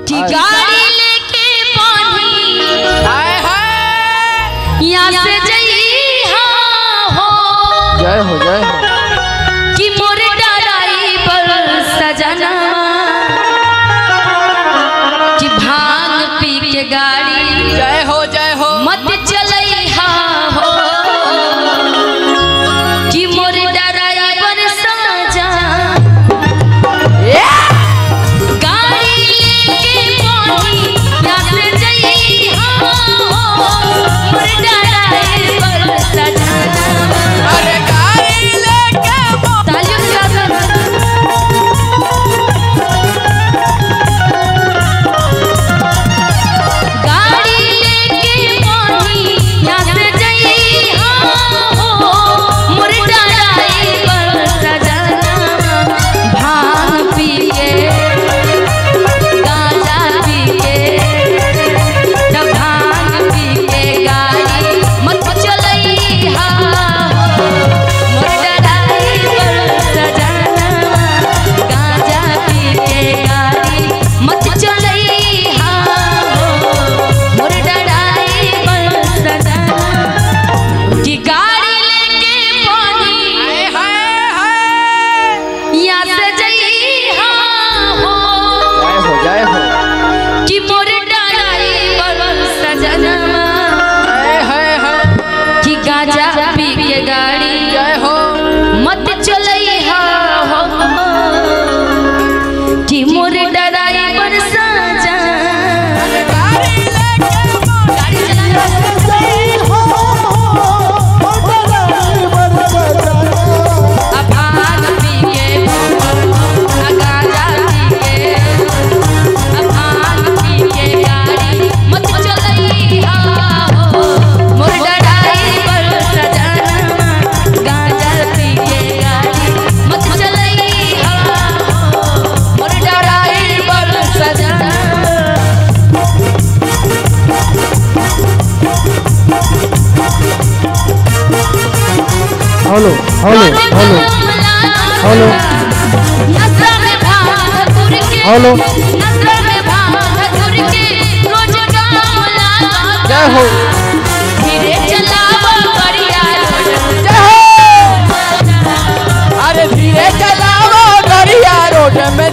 कि गाड़ी लेके पानी यहाँ से जइहा हो जय हो जय हो कि मोर डराई पर सजना कि भांग पी के गाड़ी जय हो मत चलइहा हो कि मोर डराई पर सजा गाड़ी लेके पानी यहाँ से जइहा हो मोर डराई पर सजा अरे गाड़ी लेके तालियों के साथ गाड़ी लेके पानी यहाँ से जइहा हो मोर डराई पर सजना भांग पी के गांजा पी के तब भांग पी के गाड़ी मत चलइहा हो मोर डराई पर सजना गांजा पी के गाड़ी मत चलइहा हो मोर डराई पर सजना कि गाड़ी लेके पानी यहाँ से जइहा हो जय हो कि मोर डराई पर सजना कि गांजा पी के गाड़ी जय हो मत चलइहा हो कि मोर डराई पर सजा गाड़ी अब भांग पी के गांजा पी के अब भांग पी के गाड़ी मत चलइहा हो मोर डराई पर सजना गांजा पी के गाड़ी मत चलइहा हो मोर डराई पर सजना हेलो हेलो हेलो हेलो नशा में भांग धतूर के हेलो नशा में भांग धतूर के रोज काम लागा जय हो धीरे चलावा बढ़िया जय हो अरे धीरे चलाओ गरिया रोड में